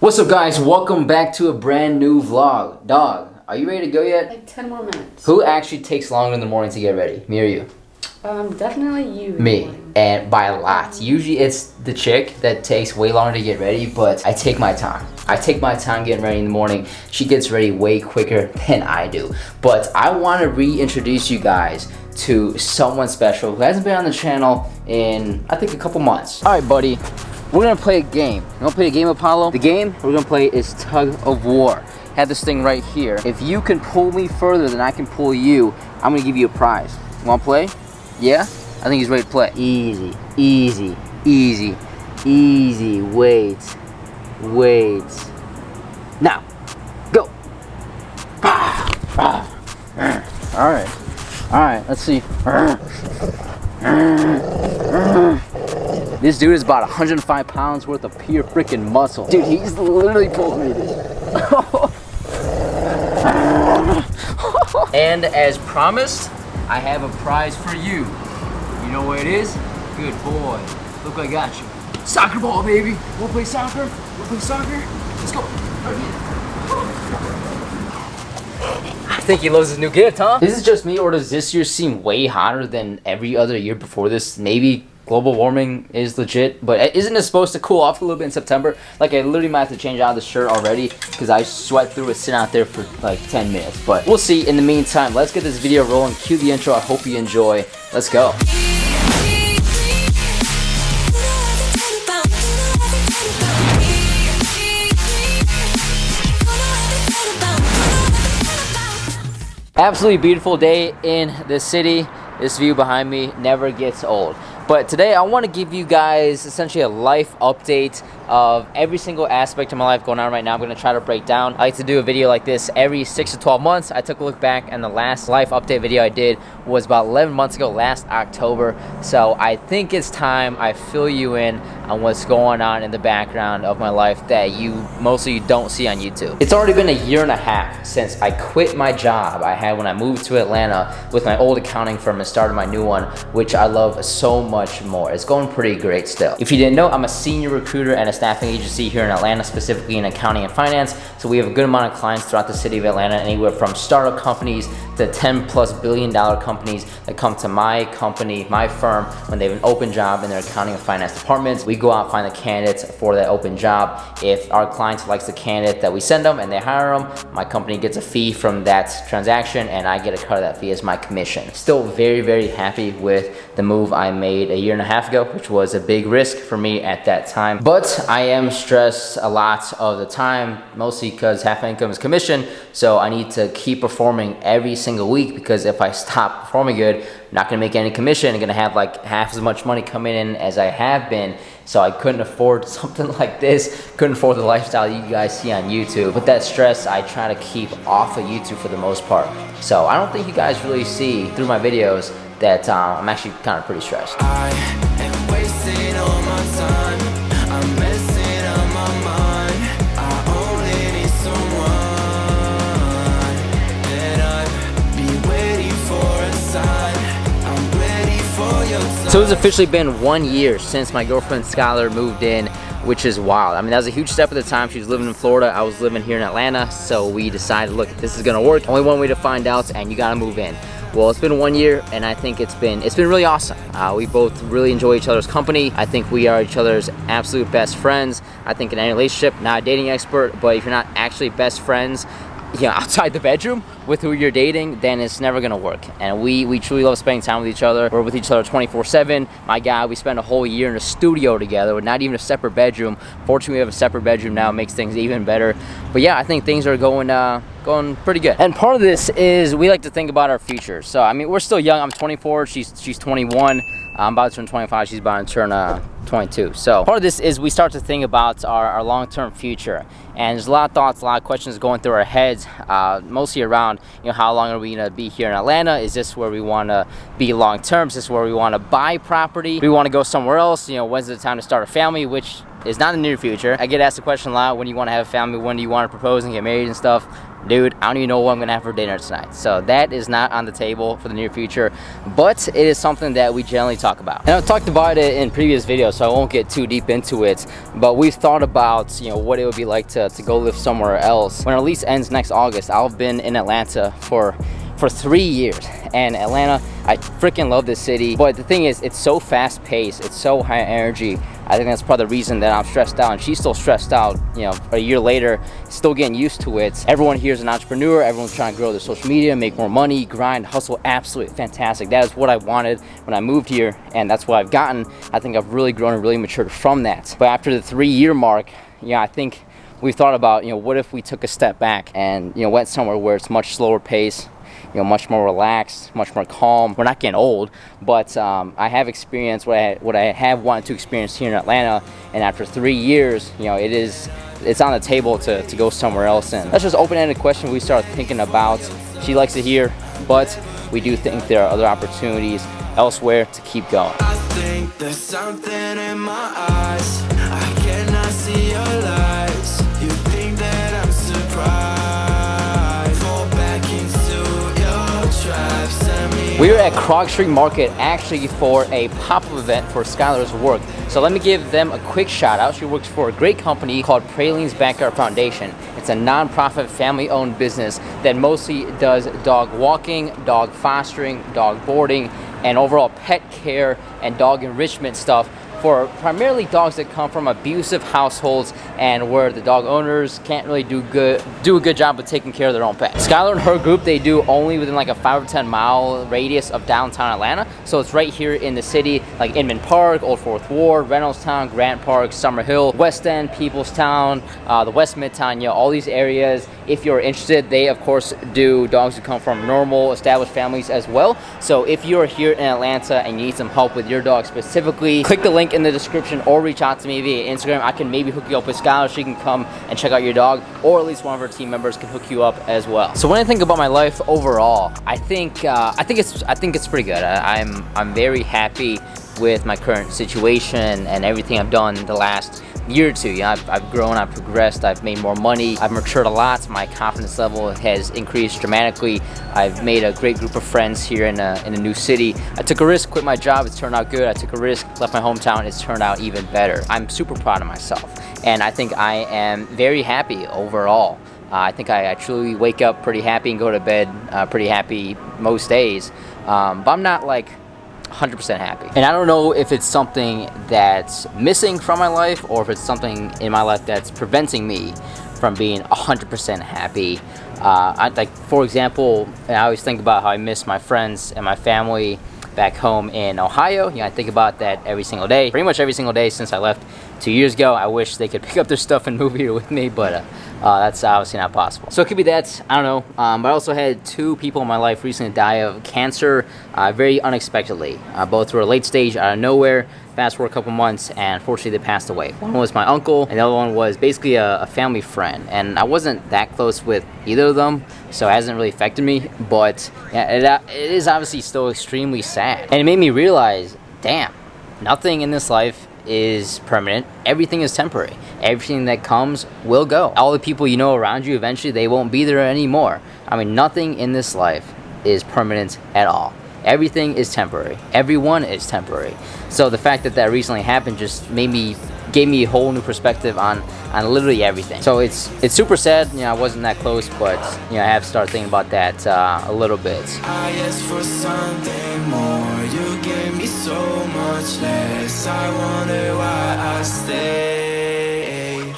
What's up, guys? Welcome back to a brand new vlog. Dog, are you ready to go yet? Like 10 more minutes. Who actually takes longer in the morning to get ready? Me or you? Definitely you. Me, and by a lot. Usually it's the chick that takes way longer to get ready, but I take my time. I take my time getting ready in the morning. She gets ready way quicker than I do. But I want to reintroduce you guys to someone special who hasn't been on the channel in, I think, a couple months. All right, buddy. We're gonna play a game. You wanna play a game, Apollo? The game we're gonna play is tug of war. Have this thing right here. If you can pull me further than I can pull you, I'm gonna give you a prize. You wanna play? Yeah? I think he's ready to play. Easy, easy, easy, easy. Wait. Now, go. All right, let's see. This dude is about 105 pounds worth of pure freaking muscle. Dude, he's literally pulling me, dude. And as promised, I have a prize for you. You know what it is? Good boy. Look, I got you. Soccer ball, baby. Wanna play soccer? Let's go. Right here. I think he loves his new gift, huh? Is this just me, or does this year seem way hotter than every other year before this? Maybe global warming is legit, but isn't it supposed to cool off a little bit in September? Like, I literally might have to change out of the shirt already because I sweat through it sitting out there for like 10 minutes. But we'll see. In the meantime, let's get this video rolling. Cue the intro. I hope you enjoy. Let's go. Absolutely beautiful day in the city. This view behind me never gets old. But today I want to give you guys essentially a life update of every single aspect of my life going on right now. I'm going to try to break down. I like to do a video like this every 6 to 12 months. I took a look back, and the last life update video I did was about 11 months ago, last October. So I think it's time I fill you in on what's going on in the background of my life that most of you don't see on YouTube. It's already been a year and a half since I quit my job I had when I moved to Atlanta with my old accounting firm and started my new one, which I love so much more. It's going pretty great still. If you didn't know, I'm a senior recruiter at a staffing agency here in Atlanta, specifically in accounting and finance. So we have a good amount of clients throughout the city of Atlanta, anywhere from startup companies to $10+ billion companies that come to my company, my firm, when they have an open job in their accounting and finance departments. We go out and find the candidates for that open job. If our client likes the candidate that we send them and they hire them, my company gets a fee from that transaction, and I get a cut of that fee as my commission. Still very, very happy with the move I made a year and a half ago, which was a big risk for me at that time. But I am stressed a lot of the time, mostly because half my income is commission, so I need to keep performing every single week, because if I stop performing good, I'm not gonna make any commission. I'm gonna have like half as much money coming in as I have been. So I couldn't afford something like this, couldn't afford the lifestyle you guys see on YouTube. But that stress I try to keep off of YouTube for the most part. So I don't think you guys really see through my videos that I'm actually kind of pretty stressed. I am wasting all my time. I'm messing up my mind. I only need someone that I'd be waiting for a sign. I'm ready for your time. So it's officially been 1 year since my girlfriend Skyler moved in, which is wild. I mean, that was a huge step at the time. She was living in Florida, I was living here in Atlanta, so we decided, look, this is gonna work. Only one way to find out, and you gotta move in. Well, it's been 1 year, and I think it's been really awesome. We both really enjoy each other's company. I think we are each other's absolute best friends. I think in any relationship, not a dating expert, but if you're not actually best friends, outside the bedroom with who you're dating, then it's never gonna work. And we truly love spending time with each other. We're with each other 24/7. My God, we spent a whole year in a studio together with not even a separate bedroom. Fortunately, we have a separate bedroom now. It makes things even better. But yeah, I think things are going pretty good. And part of this is we like to think about our future. So I mean, we're still young. I'm 24, she's 21. I'm about to turn 25, she's about to turn 22. So part of this is we start to think about our long-term future. And there's a lot of thoughts, a lot of questions going through our heads, mostly around, how long are we gonna be here in Atlanta? Is this where we wanna be long-term? Is this where we wanna buy property? Do we wanna go somewhere else? When's the time to start a family? Which is not in the near future. I get asked the question a lot, when do you want to have a family, when do you want to propose and get married and stuff. Dude, I don't even know what I'm gonna have for dinner tonight. So that is not on the table for the near future, but it is something that we generally talk about. And I've talked about it in previous videos, so I won't get too deep into it, but we've thought about, you know, what it would be like to go live somewhere else. When our lease ends next August, I've been in Atlanta for 3 years, and Atlanta, I freaking love this city, but the thing is, it's so fast paced, it's so high energy. I think that's probably the reason that I'm stressed out, and she's still stressed out, you know, a year later, still getting used to it. Everyone here is an entrepreneur, everyone's trying to grow their social media, make more money, grind, hustle, absolutely fantastic. That is what I wanted when I moved here, and that's what I've gotten. I think I've really grown and really matured from that. But after the 3-year mark, yeah, I think we've thought about, you know, what if we took a step back and, you know, went somewhere where it's much slower pace, you know, much more relaxed, much more calm. We're not getting old, but I have experienced what I have wanted to experience here in Atlanta, and after 3 years, you know, it's on the table to go somewhere else. And that's just an open-ended question we start thinking about. She likes it here, but we do think there are other opportunities elsewhere to keep going. I think there's something in my eyes. I cannot see your lies. You think that I'm surprised. Fall back into your traps. We are at Krog Street Market actually for a pop-up event for Skyler's work. So let me give them a quick shout out. She works for a great company called Praline's Backyard Foundation. It's a non-profit family-owned business that mostly does dog walking, dog fostering, dog boarding, and overall pet care and dog enrichment stuff for primarily dogs that come from abusive households and where the dog owners can't really do a good job of taking care of their own pet. Skyler and her group, they do only within like a 5 or 10 mile radius of downtown Atlanta. So it's right here in the city, like Inman Park, Old Fourth Ward, Reynoldstown, Grant Park, Summer Hill, West End, Peoplestown, the West Midtown, you know, all these areas. If you're interested, they of course do dogs who come from normal established families as well. So if you're here in Atlanta and you need some help with your dog specifically, click the link in the description or reach out to me via Instagram. I can maybe hook you up with Skyler. She can come and check out your dog, or at least one of her team members can hook you up as well. So when I think about my life overall, I think it's pretty good. I'm very happy with my current situation and everything I've done the last year or two. You know, I've grown, I've progressed, I've made more money, I've matured a lot. My confidence level has increased dramatically. I've made a great group of friends here in a new city. I took a risk, quit my job, it's turned out good. I took a risk, left my hometown, it's turned out even better. I'm super proud of myself, and I think I am very happy overall. I think I truly wake up pretty happy and go to bed pretty happy most days, but I'm not like 100% happy. And I don't know if it's something that's missing from my life or if it's something in my life that's preventing me from being 100% happy. Like, for example, I always think about how I miss my friends and my family back home in Ohio. You know, I think about that every single day, pretty much every single day since I left 2 years ago. I wish they could pick up their stuff and move here with me, but that's obviously not possible. So it could be that, I don't know. But I also had 2 people in my life recently die of cancer very unexpectedly. Both were late stage, out of nowhere. Fast forward a couple months, and unfortunately they passed away. One was my uncle, and the other one was basically a family friend. And I wasn't that close with either of them, so it hasn't really affected me. But yeah, it is obviously still extremely sad. And it made me realize, damn, nothing in this life is permanent. Everything is temporary. Everything that comes will go. All the people you know around you, eventually they won't be there anymore. I mean, nothing in this life is permanent at all. Everything is temporary. Everyone is temporary. So the fact that that recently happened just gave me a whole new perspective on literally everything. So it's super sad. You know, I wasn't that close, but you know, I have started thinking about that a little bit. I asked for something more. You gave me so much less. I wonder why I stayed.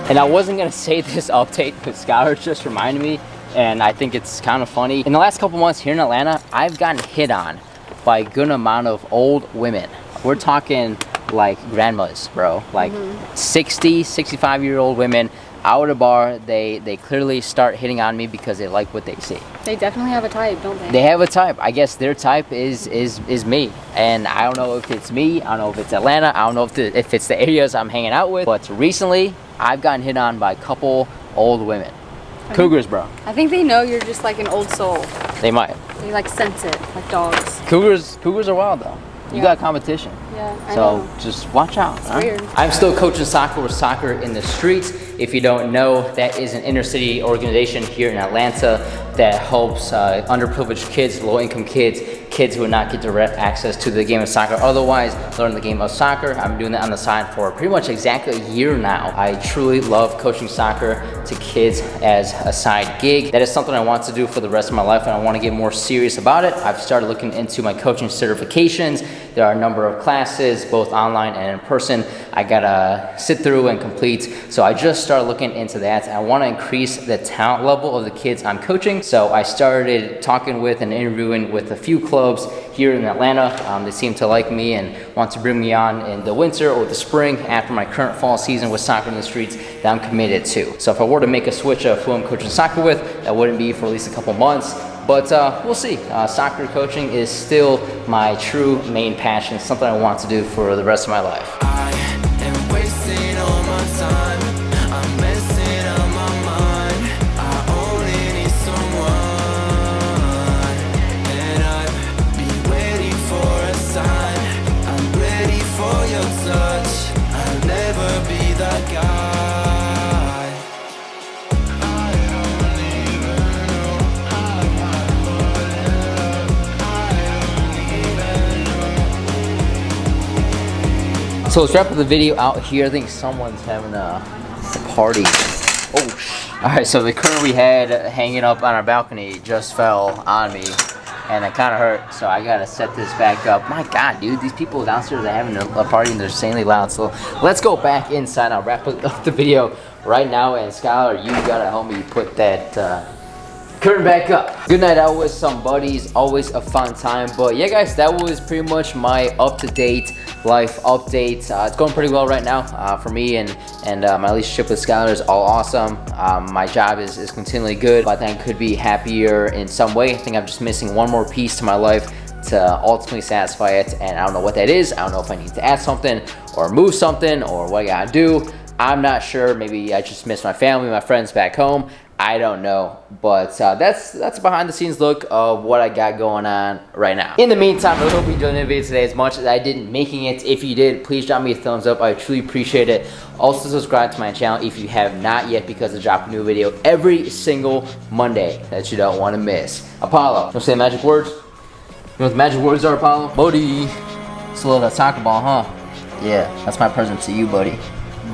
And I wasn't gonna say this update, but Skyler just reminded me, and I think it's kind of funny. In the last couple months here in Atlanta, I've gotten hit on by a good amount of old women. We're talking like grandmas, bro. Like 60, 65-year-old women out at a bar. They clearly start hitting on me because they like what they see. They definitely have a type, don't they? They have a type. I guess their type is me. And I don't know if it's me. I don't know if it's Atlanta. I don't know if it's the areas I'm hanging out with. But recently, I've gotten hit on by a couple old women. Cougars, bro. I think they know you're just like an old soul. They might. They like sense it, like dogs. Cougars are wild though. You got competition. Yeah. Yeah, I So know. just watch out. It's huh? weird. I'm still coaching soccer with Soccer in the Streets. If you don't know, that is an inner city organization here in Atlanta that helps underprivileged kids, low-income kids, kids who would not get direct access to the game of soccer otherwise learn the game of soccer. I'm doing that on the side for pretty much exactly a year now. I truly love coaching soccer to kids as a side gig. That is something I want to do for the rest of my life, and I want to get more serious about it. I've started looking into my coaching certifications. There are a number of classes, both online and in person, I gotta sit through and complete. So I just started looking into that. I want to increase the talent level of the kids I'm coaching. So I started talking with and interviewing with a few clubs here in Atlanta. They seem to like me and want to bring me on in the winter or the spring after my current fall season with Soccer in the Streets that I'm committed to. So if I were to make a switch of who I'm coaching soccer with, that wouldn't be for at least a couple months. But we'll see. Soccer coaching is still my true main passion, something I want to do for the rest of my life. I am wasting all my time. I'm messing up my mind. I only need someone, and I've been waiting for a sign. I'm ready for your touch. I'll never be that guy. So let's wrap up the video out here. I think someone's having a party. Oh, all right, so the curtain we had hanging up on our balcony just fell on me, and it kind of hurt, so I gotta set this back up. My God, dude, these people downstairs are having a party and they're insanely loud. So let's go back inside. I'll wrap up the video right now, and Skyler, you gotta help me put that curtain back up. Good night out with some buddies, always a fun time. But yeah, guys, that was pretty much my up-to-date life update. It's going pretty well right now for me, and my relationship with Skyler is all awesome. My job is continually good, but I think I could be happier in some way. I think I'm just missing one more piece to my life to ultimately satisfy it, and I don't know what that is. I don't know if I need to add something or move something or what I gotta do. I'm not sure. Maybe I just miss my family, my friends back home. I don't know, but that's a behind the scenes look of what I got going on right now. In the meantime, I hope you enjoyed the video today as much as I did making it. If you did, please drop me a thumbs up. I truly appreciate it. Also subscribe to my channel if you have not yet, because I drop a new video every single Monday that you don't want to miss. Apollo, you want to say the magic words? You know what the magic words are, Apollo? Buddy, it's a little soccer ball, huh? Yeah, that's my present to you, buddy.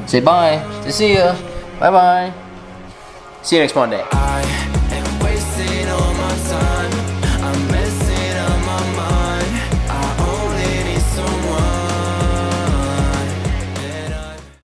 Say bye. Say see ya. Bye-bye. See you next Monday. I am wasting all my time.